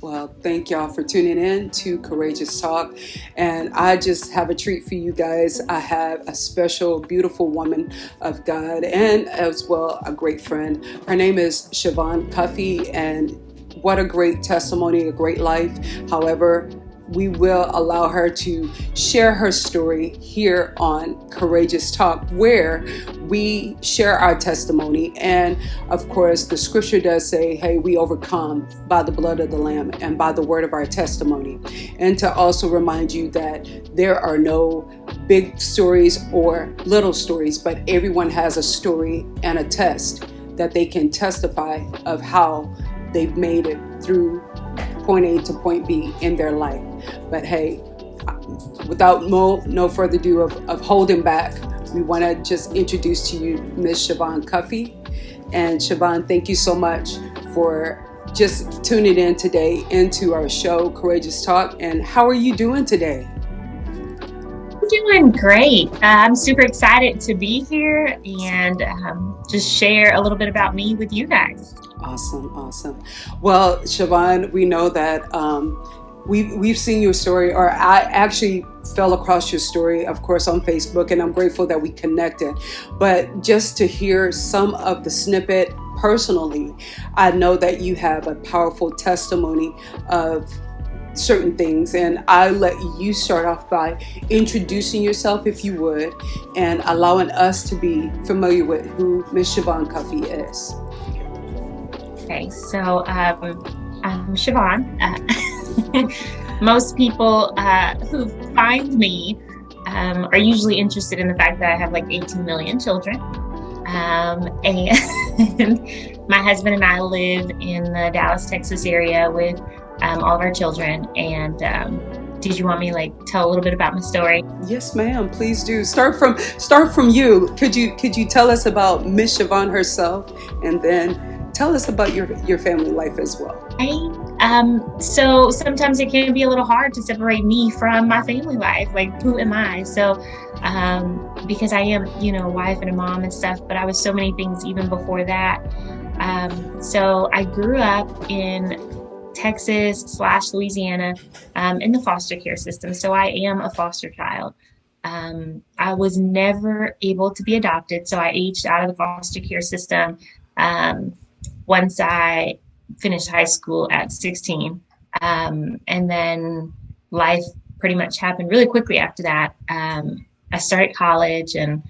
Well, thank y'all for tuning in to Courageous Talk. And I just have a treat for you guys. I have a special, beautiful woman of God and as well a great friend. Her name is Chevjon Cuffie, and what a great testimony, a great life. However, we will allow her to share her story here on Courageous Talk, where we share our testimony. And of course, the scripture does say, hey, we overcome by the blood of the Lamb and by the word of our testimony. And to also remind you that there are no big stories or little stories, but everyone has a story and a test that they can testify of how they've made it through point A to point B in their life. But hey, without no further ado of holding back, we want to just introduce to you Miss Chevjon Cuffie. And Chevjon, thank you so much for just tuning in today into our show, Courageous Talk. And how are you doing today? I'm doing great. I'm super excited to be here and just share a little bit about me with you guys. Awesome. Well, Chevjon, we know that we've seen your story, or I actually fell across your story, of course, on Facebook, and I'm grateful that we connected. But just to hear some of the snippet personally, I know that you have a powerful testimony of certain things, and I let you start off by introducing yourself, if you would, and allowing us to be familiar with who Miss Chevjon Cuffie is. Okay, so I'm Chevjon. Most people who find me are usually interested in the fact that I have like 18 million children. And my husband and I live in the Dallas, Texas area with all of our children. And did you want me to tell a little bit about my story? Yes, ma'am. Please do. Start from you. Could you tell us about Miss Chevjon herself, and then tell us about your family life as well. So sometimes it can be a little hard to separate me from my family life. Like, who am I? So, because I am, a wife and a mom and stuff, but I was so many things even before that. So I grew up in Texas/Louisiana, in the foster care system. So I am a foster child. I was never able to be adopted. So I aged out of the foster care system. Once I finished high school at 16. And then life pretty much happened really quickly after that. I started college and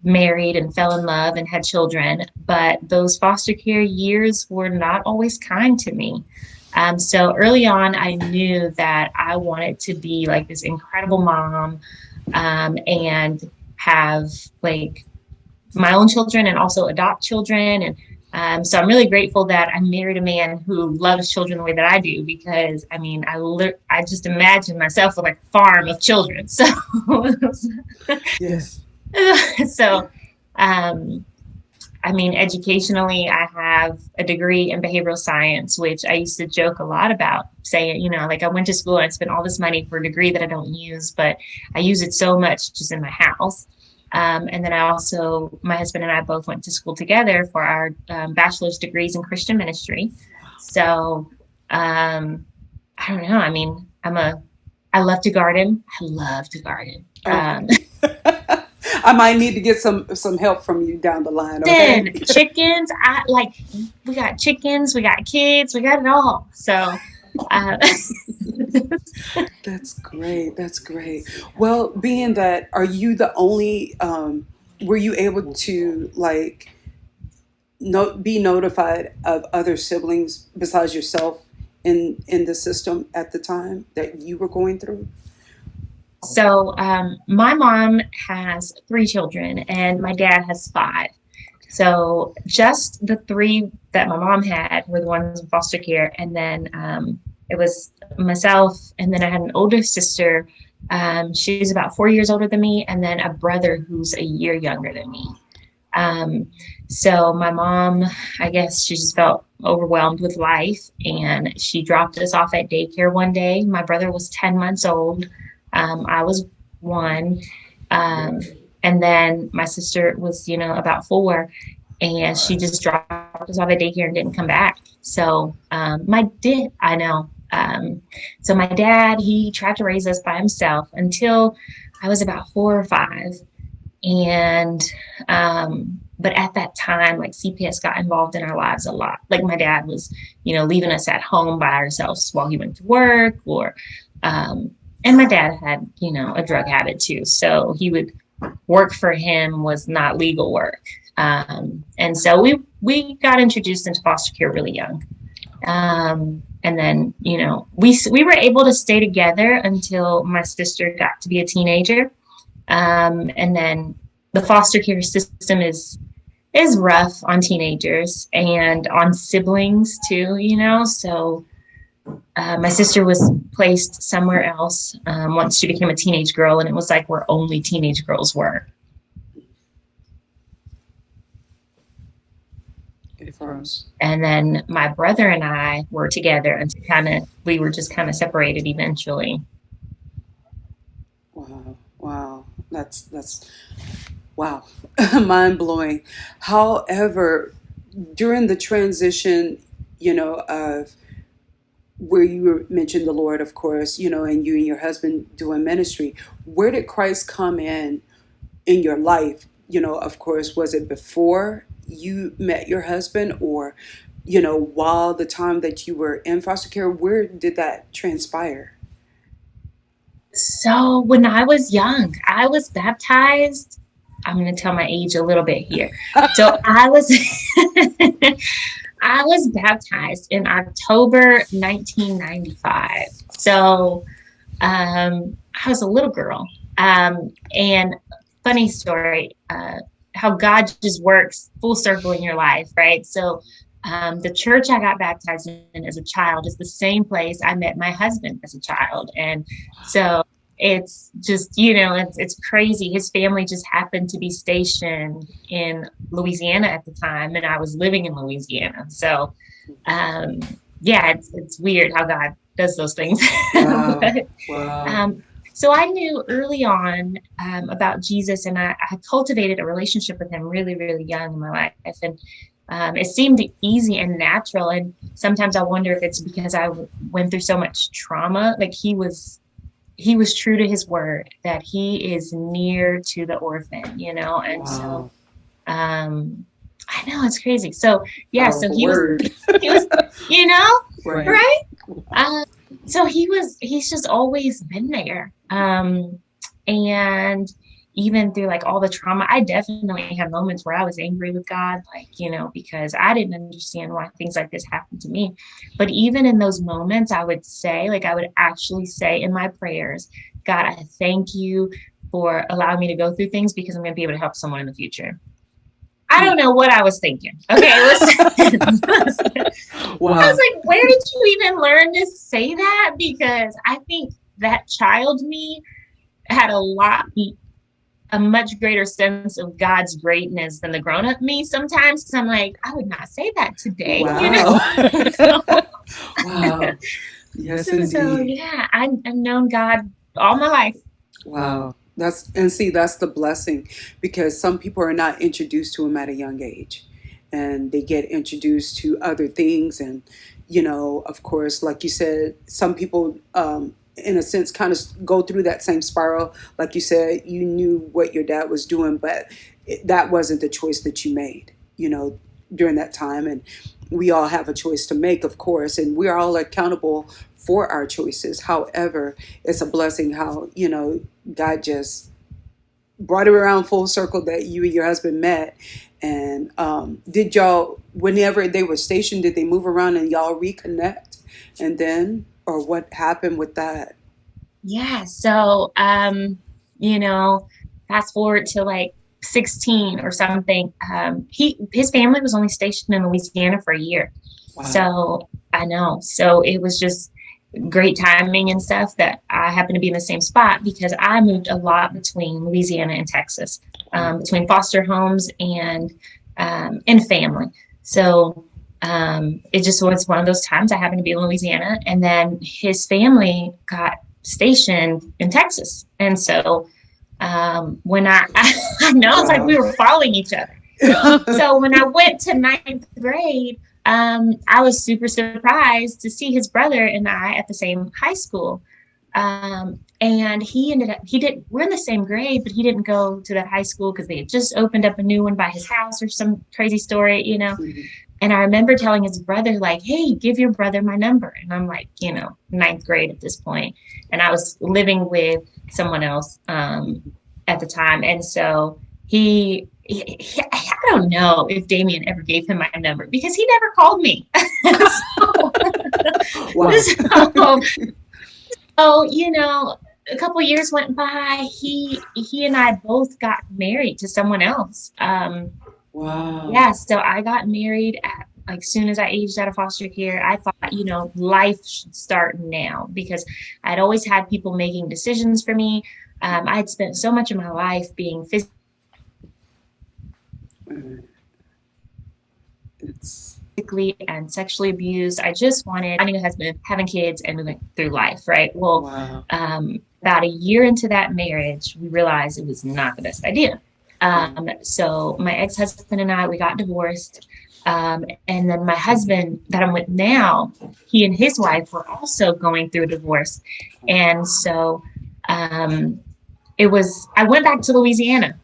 married and fell in love and had children, but those foster care years were not always kind to me. So early on, I knew that I wanted to be like this incredible mom, and have like my own children and also adopt children. And so I'm really grateful that I married a man who loves children the way that I do, because I just imagine myself with like a farm of children. So, yes. So, educationally, I have a degree in behavioral science, which I used to joke a lot about, saying, I went to school and I spent all this money for a degree that I don't use, but I use it so much just in my house. And then my husband and I both went to school together for our bachelor's degrees in Christian ministry. So, I don't know. I love to garden. I might need to get some help from you down the line. Okay? Then chickens. We got chickens, we got kids, we got it all. So, That's great. Well, being that, are you the only, were you able to be notified of other siblings besides yourself in the system at the time that you were going through? So my mom has 3 children and my dad has 5. So just the 3 that my mom had were the ones in foster care. And then it was myself. And then I had an older sister. She's about 4 years older than me. And then a brother who's a year younger than me. So my mom, I guess she just felt overwhelmed with life. And she dropped us off at daycare one day. My brother was 10 months old. I was 1. And then my sister was, about 4. And she just dropped us off at daycare and didn't come back. So I know. So my dad, he tried to raise us by himself until I was about 4 or 5. And, but at that time, like CPS got involved in our lives a lot. Like my dad was, leaving us at home by ourselves while he went to work and my dad had, a drug habit too. So he would work for him was not legal work. And so we got introduced into foster care really young. And then, we were able to stay together until my sister got to be a teenager. And then the foster care system is rough on teenagers and on siblings too, so my sister was placed somewhere else once she became a teenage girl, and it was like where only teenage girls were. And then my brother and I were together until we were just kind of separated eventually. Wow. That's wow. Mind blowing. However, during the transition, of where you mentioned the Lord, of course, and you and your husband doing ministry, where did Christ come in your life? Of course, was it before you met your husband, or, while the time that you were in foster care? Where did that transpire? So when I was young, I was baptized. I'm going to tell my age a little bit here. So I was I was baptized in October 1995. So I was a little girl. And funny story, how God just works full circle in your life, right? So the church I got baptized in as a child is the same place I met my husband as a child. And so it's just, it's crazy. His family just happened to be stationed in Louisiana at the time, and I was living in Louisiana. So, yeah, it's weird how God does those things. Wow. But, Wow. so I knew early on about Jesus, and I cultivated a relationship with him really, really young in my life. And it seemed easy and natural. And sometimes I wonder if it's because I went through so much trauma. Like he was true to his word that he is near to the orphan, and Wow. so I know it's crazy. So yeah, Powerful so he word. was, Right. right? So he's just always been there. And even through like all the trauma, I definitely had moments where I was angry with God, like, because I didn't understand why things like this happened to me. But even in those moments, I would actually say in my prayers, God, I thank you for allowing me to go through things because I'm going to be able to help someone in the future. I don't know what I was thinking. Okay, listen. Wow. I was like, where did you even learn to say that? Because I think that child me had a much greater sense of God's greatness than the grown-up me sometimes, because I'm like, I would not say that today. Wow. Wow. Yes, So indeed. yeah, I've known God all my life. Wow. That's the blessing, because some people are not introduced to him at a young age, and they get introduced to other things. And, of course, like you said, some people, in a sense, kind of go through that same spiral. Like you said, you knew what your dad was doing, but that wasn't the choice that you made, during that time. And we all have a choice to make, of course, and we're all accountable for our choices. However, it's a blessing how, God just brought it around full circle that you and your husband met. And did y'all, whenever they were stationed, did they move around and y'all reconnect? And then, or what happened with that? Yeah. So, fast forward to like 16 or something. His family was only stationed in Louisiana for a year. Wow. So I know. So it was just great timing and stuff that I happened to be in the same spot, because I moved a lot between Louisiana and Texas, between foster homes and family. So it just was one of those times I happened to be in Louisiana, and then his family got stationed in Texas. And so when I know it's like we were following each other. So when I went to ninth grade, I was super surprised to see his brother and I at the same high school. And we're in the same grade, but he didn't go to that high school because they had just opened up a new one by his house or some crazy story, you know. Mhm. And I remember telling his brother, like, hey, give your brother my number. And I'm like, you know, ninth grade at this point. And I was living with someone else at the time. And so I don't know if Damien ever gave him my number because he never called me. so, Wow. so, so, you know, a couple years went by. He and I both got married to someone else. Wow. Yeah, so I got married at like soon as I aged out of foster care. I thought, you know, life should start now because I'd always had people making decisions for me. I'd spent so much of my life being Mhm. It's physically and sexually abused. I just wanted finding a husband, having kids, and moving through life, right? Well, wow. about a year into that marriage, we realized it was not the best idea. So my ex-husband and I, we got divorced. And then my husband that I'm with now, he and his wife were also going through a divorce. And so um, I went back to Louisiana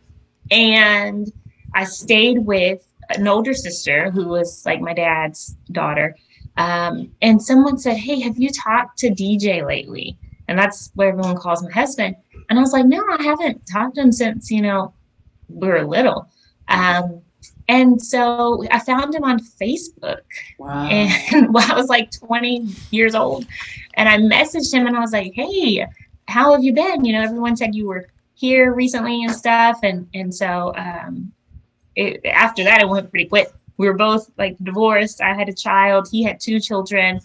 and I stayed with an older sister who was like my dad's daughter. And someone said, hey, have you talked to DJ lately? And that's what everyone calls my husband. And I was like, no, I haven't talked to him since, you know, we were little. Um, and so I found him on Facebook. Wow. And well, I was like 20 years old. And I messaged him and I was like, hey, how have you been? You know, everyone said you were here recently and stuff. And so after that, it went pretty quick. We were both like divorced. I had a child. He had two children.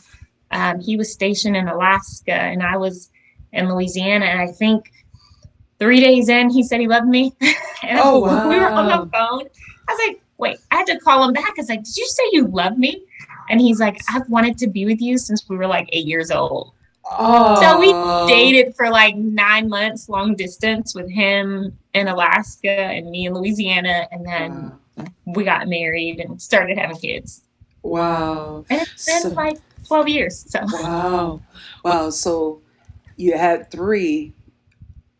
He was stationed in Alaska and I was in Louisiana. And I think 3 days in, he said he loved me. And Oh, we were on the wow. phone. I was like, wait, I had to call him back. I was like, did you say you love me? And he's like, I've wanted to be with you since we were like 8 years old. So we Oh, dated for like 9 months long distance with him in Alaska and me in Louisiana. And then wow. we got married and started having kids. Wow. And it's been So, like 12 years. So wow. Wow. So you had three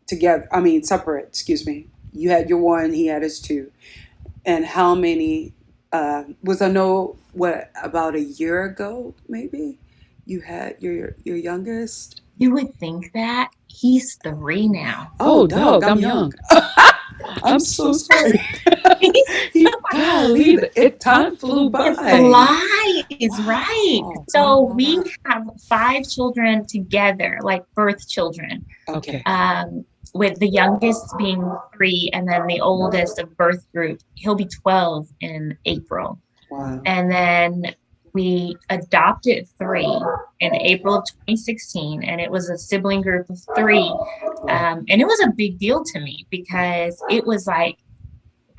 together, I mean, separate, excuse me. You had your one, he had his two. And how many, was I know, what, about a year ago, maybe? You had your youngest? you would think that he's 3 now. Oh, dog, I'm young. I'm I'm so so sorry. sorry. Golly, time flew It by. flies, right? Wow. So we have 5 children together, like birth children, Okay. um, with the youngest being 3, and then the oldest of birth group. He'll be 12 in April. Wow. And then we adopted 3 in April of 2016, and it was a sibling group of 3. Wow. And it was a big deal to me because it was like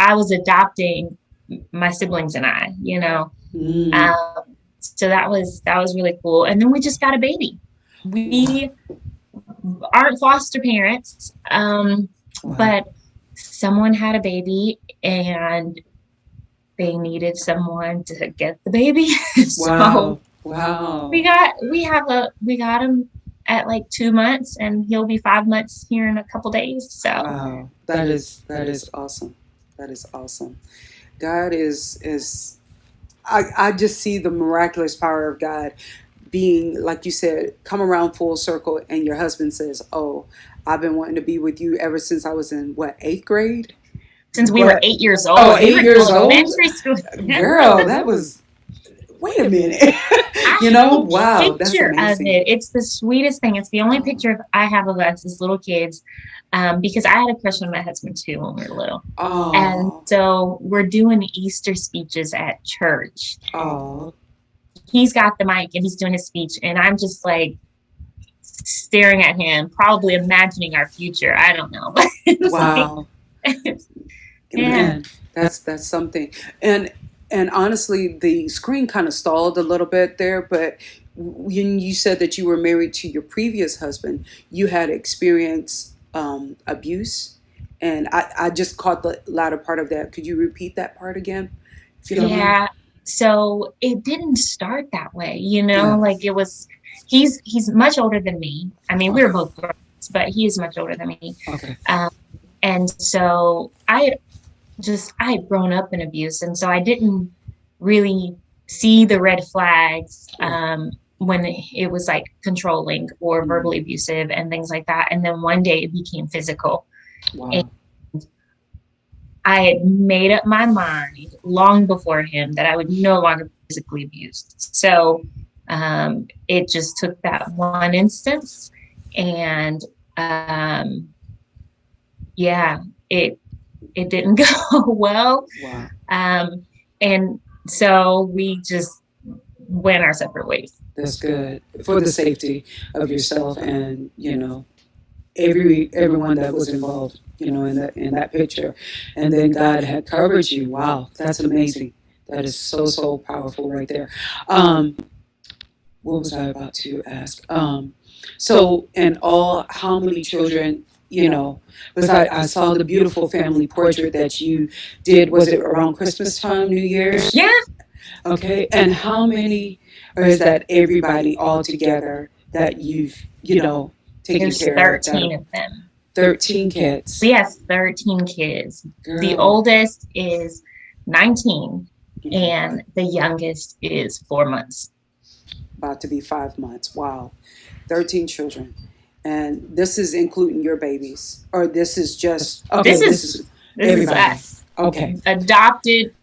I was adopting my siblings and I, you know. Mm. So that was really cool. And then we just got a baby. Wow. We aren't foster parents, Wow. but someone had a baby and they needed someone to get the baby. So Wow. Wow. we got him at like 2 months, and he'll be 5 months here in a couple days. So Wow. That is awesome. That is awesome. God is I just see the miraculous power of God being, like you said, come around full circle, and your husband says, oh, I've been wanting to be with you ever since I was in what, eighth grade? since we were But 8 years oh, old, we eight were years still old? elementary school. Girl, that was, wait a minute. I You have know, a wow, that's picture of amazing. it. It's the sweetest thing. It's the only Oh, picture I have of us as little kids, because I had a crush on my husband too when we were little. And oh, so we're doing Easter speeches at church. oh, He's got the mic and he's doing his speech, and I'm just like staring at him, probably imagining our future. I don't know, but it's like, wow. yeah. Man, that's something. And and honestly, the screen kind of stalled a little bit there, but when you said that you were married to your previous husband, you had experienced abuse, and I just caught the latter part of that. Could you repeat that part again, if you don't mind? Yeah. So it didn't start that way, you know, Yeah. like it was, he's much older than me. I mean, we were Okay. both girls, but he is much older than me. Okay. Um, and so I had grown up in abuse. And so I didn't really see the red flags Right. when it was like controlling or verbally Mm. abusive and things like that. And then one day it became physical. And Wow. I had made up my mind long before him that I would no longer be physically abused. So it just took that one instance. And um, yeah, it didn't go well. Wow. Um, and so we just went our separate ways. That's good for the safety of yourself and everyone that was involved, in that picture, and then God had covered you. Wow, that's amazing. That is so so powerful right there. Um, what was I about to ask? So in all, how many children? Because I saw the beautiful family portrait that you did. Was it around Christmas time, New Year's? Yeah, Okay, and how many, or is that everybody all together that you've, taken there's care of? That 13 of them. 13 We kids. have 13 kids. The Girl. oldest is 19 Okay. and the youngest is 4 months. About to be 5 months. Wow. 13 children. And this is including your babies. Or this is just, okay, This this is is this is everybody. us. Okay. Adopted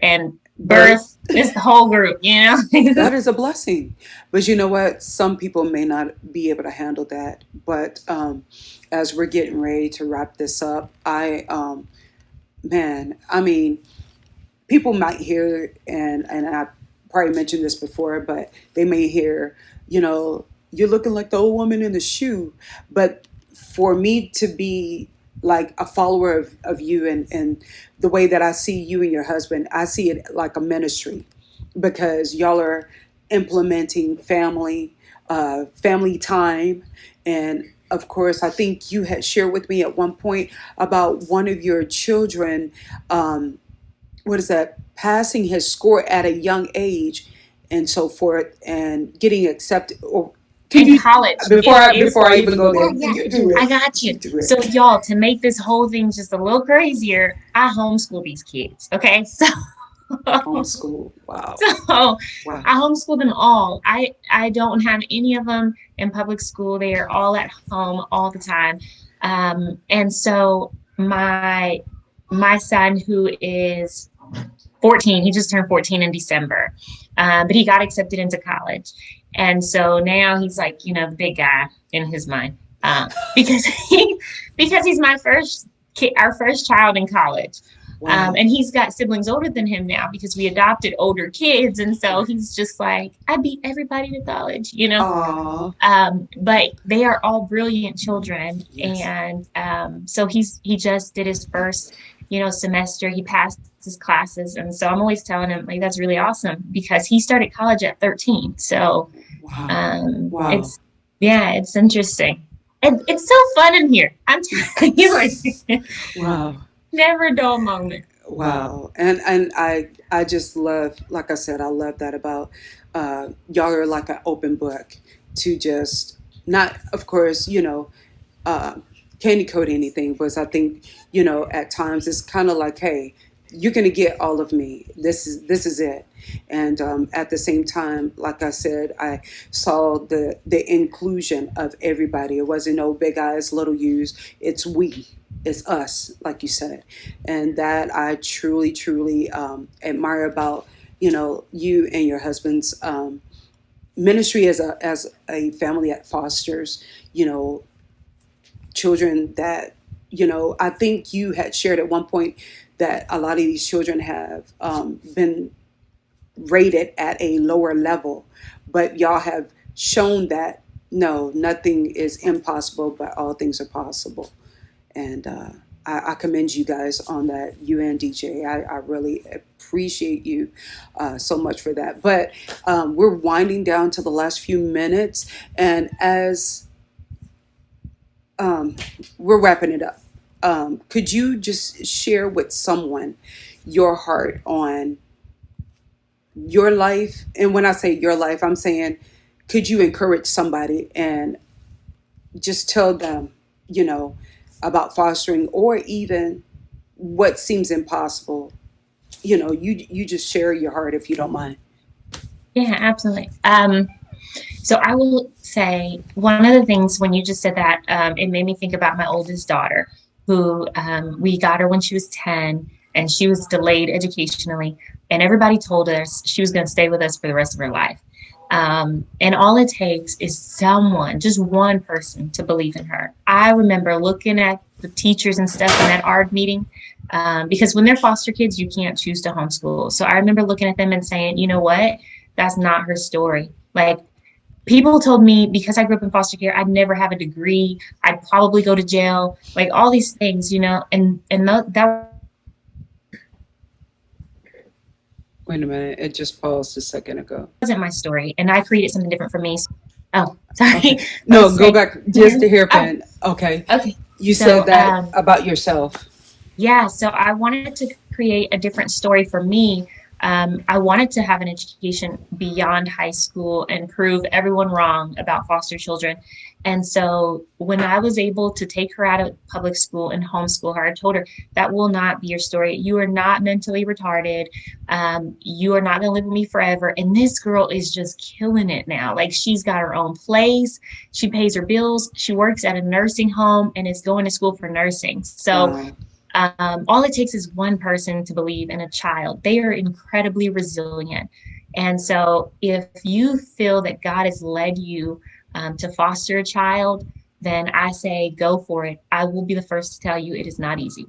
and Birth. birth. It's the whole group, you know? That is a blessing. But you know what? Some people may not be able to handle that. But as we're getting ready to wrap this up, man, I mean, people might hear, and I probably mentioned this before, but they may hear, you're looking like the old woman in the shoe. But for me to be like a follower of you, and the way that I see you and your husband, I see it like a ministry, because y'all are implementing family time. And of course, I think you had shared with me at one point about one of your children, um, what is that, passing his score at a young age and so forth, and getting accepted. Or can In you, college. before I even go there, Yeah, you do I it, got you you. do So, it. y'all, to make this whole thing just a little crazier, I homeschool these kids. Okay. So, Homeschool. Wow. so Wow. I homeschool them all. I don't have any of them in public school. They are all at home all the time. And so my son, who is 14, he just turned 14 in December, but he got accepted into college. And so now he's like, the big guy in his mind, because because he's my first kid, our first child in college. Wow. And he's got siblings older than him now because we adopted older kids. And so Right. he's just like, I beat everybody to college. Aw. But they are all brilliant children. Yes. And so he just did his first, semester. He passed his classes. And so I'm always telling him, like, that's really awesome because he started college at 13. So Wow. Wow. it's, yeah, it's interesting. And it's so fun in here. I'm telling you, like, Wow. never a dull moment. Wow. And I just love, like I said, I love that about y'all are like an open book to just not, of course, uh, candy coat anything, but I think, at times it's kind of like, hey, you're gonna get all of me. This is it. And at the same time, like I said, I saw the inclusion of everybody. It wasn't no big eyes, little U's. It's we. It's us, like you said, and that I truly, truly admire about you and your husband's ministry as a family that fosters you know children that I think you had shared at one point that a lot of these children have been rated at a lower level, but y'all have shown that no, nothing is impossible, but all things are possible. And I commend you guys on that, you and DJ. I really appreciate you so much for that. But we're winding down to the last few minutes, and as um, we're wrapping it up, could you just share with someone your heart on your life, and when I say your life, I'm saying, could you encourage somebody and just tell them, you know, about fostering, or even what seems impossible? You just share your heart if you don't mind. Yeah, absolutely. So I will say one of the things when you just said that, it made me think about my oldest daughter, who we got her when she was 10, and she was delayed educationally. And everybody told us she was going to stay with us for the rest of her life. And all it takes is someone, just one person, to believe in her. I remember looking at the teachers and stuff in that ARD meeting, because when they're foster kids, you can't choose to homeschool. So I remember looking at them and saying, you know what? That's not her story. Like, people told me because I grew up in foster care, I'd never have a degree. I'd probably go to jail, like all these things, and that Wait a minute, it just paused a second ago. wasn't my story. And I created something different for me. Oh, Okay. sorry. I No, was go saying, back can you hear just me? a Oh, hairpin. Okay. okay. You said So, that about yourself. yeah, so I wanted to create a different story for me. I wanted to have an education beyond high school and prove everyone wrong about foster children. And so when I was able to take her out of public school and homeschool her, I told her that will not be your story. You are not mentally retarded. You are not going to live with me forever. And this girl is just killing it now. Like, she's got her own place. She pays her bills. She works at a nursing home and is going to school for nursing. So Wow. all it takes is one person to believe in a child. They are incredibly resilient. And so, if you feel that God has led you to foster a child, then I say go for it. I will be the first to tell you it is not easy.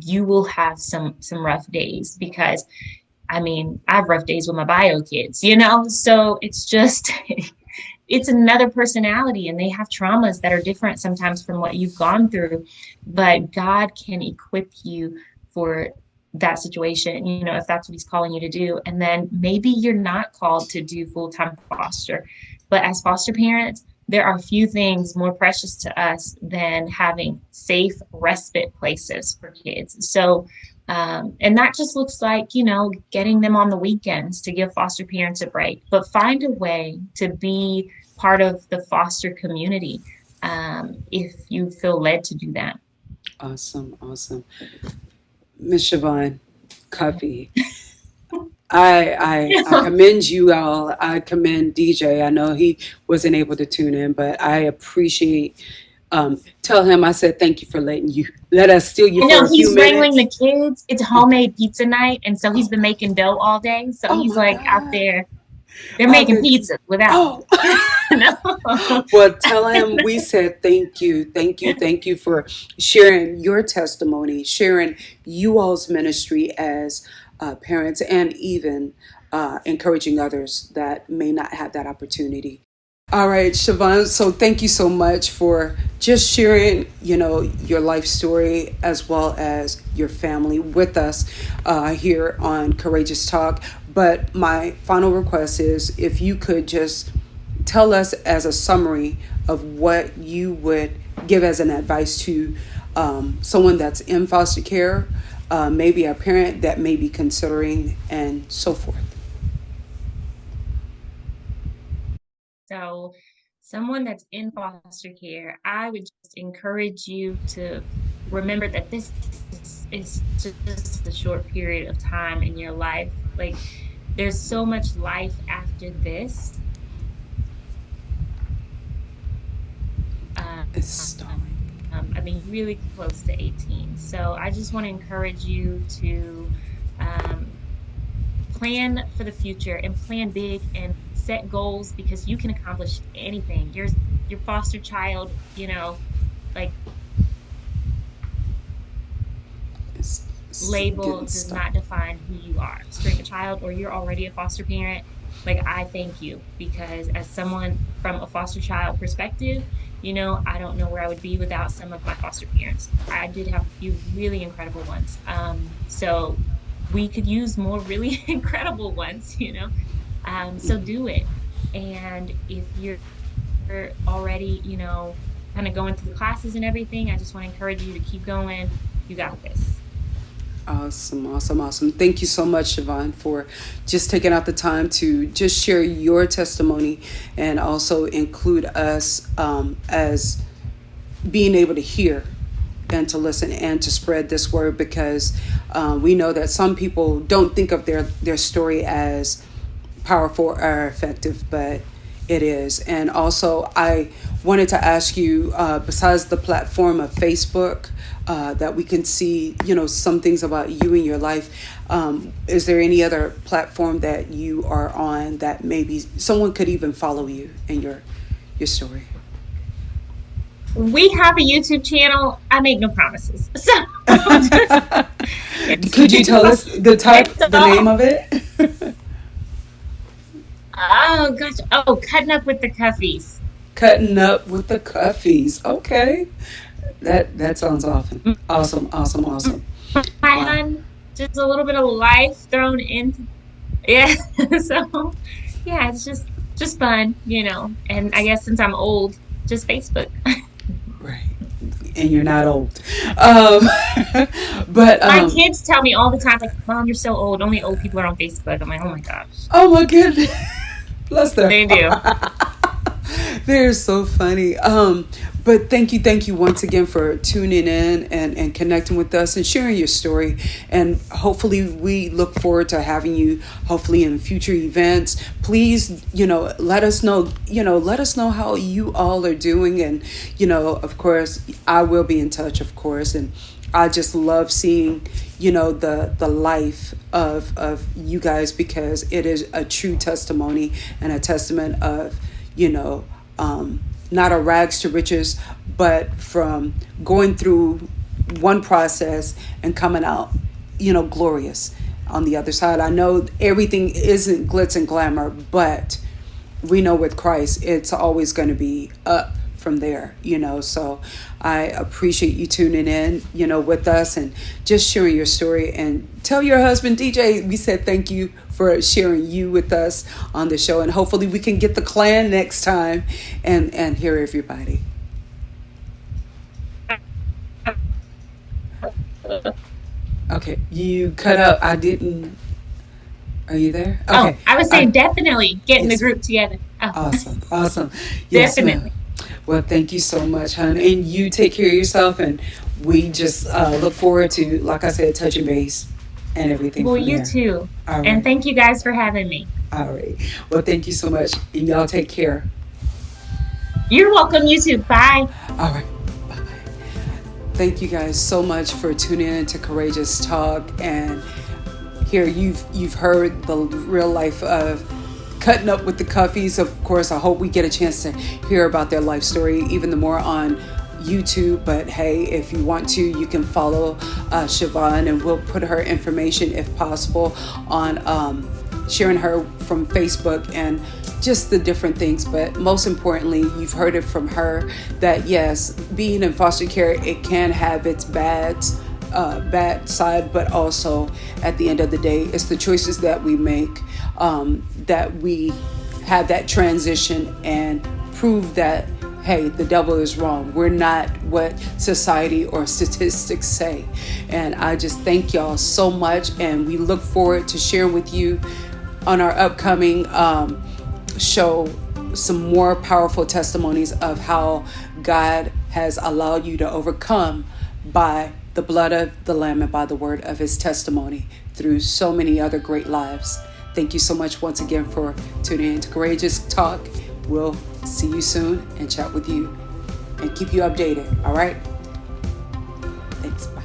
You will have some rough days because, I mean, I have rough days with my bio kids. So it's just it's another personality, and they have traumas that are different sometimes from what you've gone through, but God can equip you for that situation, if that's what he's calling you to do. And then maybe you're not called to do full-time foster, but as foster parents, there are few things more precious to us than having safe respite places for kids. So and that just looks like, getting them on the weekends to give foster parents a break, but find a way to be part of the foster community, if you feel led to do that. Awesome. Awesome. Miss Chevjon, Cuffie. I commend you all. I commend DJ. I know he wasn't able to tune in, but I appreciate. Tell him I said thank you for let us steal you I for know a few he's wrangling the minutes. kids. It's Okay. homemade pizza night, and so he's Oh, been making dough all day. So oh he's my like out God. there. They're Oh, making good. pizzas without me. Oh. No. Well, tell him we said thank you, thank you, thank you for sharing your testimony, sharing you all's ministry as parents, and even encouraging others that may not have that opportunity. All right, Chevjon. So thank you so much for just sharing, your life story as well as your family with us here on Courageous Talk. But my final request is if you could just tell us as a summary of what you would give as an advice to someone that's in foster care, maybe a parent that may be considering, and so forth. So, someone that's in foster care, I would just encourage you to remember that this is just a short period of time in your life. Like, there's so much life after this. It's stalling. I mean, really close to 18. So, I just want to encourage you to um, plan for the future and plan big and set goals, because you can accomplish anything. Your foster child, like, It's label getting does stuck. not define who you are. String a child, or you're already a foster parent. Like, I thank you, because as someone from a foster child perspective, I don't know where I would be without some of my foster parents. I did have a few really incredible ones. So we could use more really incredible ones. So do it. And if you're already, kind of going through the classes and everything, I just want to encourage you to keep going. You got this. Awesome, awesome, awesome. Thank you so much, Chevjon, for just taking out the time to just share your testimony and also include us as being able to hear and to listen and to spread this word, because we know that some people don't think of their story as powerful or effective, but it is. And also, I wanted to ask you, besides the platform of Facebook, that we can see, some things about you and your life. Is there any other platform that you are on that maybe someone could even follow you and your story? We have a YouTube channel. I make no promises. So Could you tell us the name of it? Oh gosh. Oh, cutting up with the Cuffies. Cutting up with the Cuffies. Okay. That sounds awesome. Awesome, awesome, awesome. Wow. Fun. Just a little bit of life thrown into, yeah. So yeah, it's just fun. And I guess since I'm old, just Facebook. Right. And you're not old. Um, but My kids tell me all the time, like, "Mom, you're so old. Only old people are on Facebook." I'm like, "Oh my gosh." oh my goodness. Bless them. They do. They're so funny. But thank you once again for tuning in and connecting with us and sharing your story. And hopefully we look forward to having you hopefully in future events. Please, let us know, let us know how you all are doing. And, of course, I will be in touch, of course. And I just love seeing, the life of you guys, because it is a true testimony and a testament of, not a rags to riches, but from going through one process and coming out, glorious on the other side. I know everything isn't glitz and glamour, but we know with Christ, it's always going to be up from there, So I appreciate you tuning in, with us and just sharing your story. And tell your husband, DJ, we said thank you for sharing you with us on the show. And hopefully we can get the clan next time and hear everybody. Okay, you cut up. I didn't. Are you there? Okay. Oh, I was saying definitely getting the group together. Oh. Awesome. Awesome. Yes, definitely. Ma'am. Well, thank you so much, hon. And you take care of yourself. And we just look forward to, like I said, touching base and everything. Well, you too. All right. And thank you guys for having me. All right. Well, thank you so much. And y'all take care. You're welcome. You too. Bye. All right. Bye-bye. Thank you guys so much for tuning in to Courageous Talk. And here you've heard the real life of cutting up with the Cuffies. Of course, I hope we get a chance to hear about their life story even the more on YouTube. But hey, if you want to, you can follow Chevjon, and we'll put her information, if possible, on sharing her from Facebook and just the different things. But most importantly, you've heard it from her that yes, being in foster care, it can have its bad side, but also at the end of the day, it's the choices that we make, that we have that transition and prove that, hey, the devil is wrong. We're not what society or statistics say. And I just thank y'all so much, and we look forward to sharing with you on our upcoming show some more powerful testimonies of how God has allowed you to overcome by the blood of the Lamb and by the word of his testimony through so many other great lives. Thank you so much once again for tuning in to Courageous Talk. We'll see you soon and chat with you and keep you updated. All right? Thanks. Bye.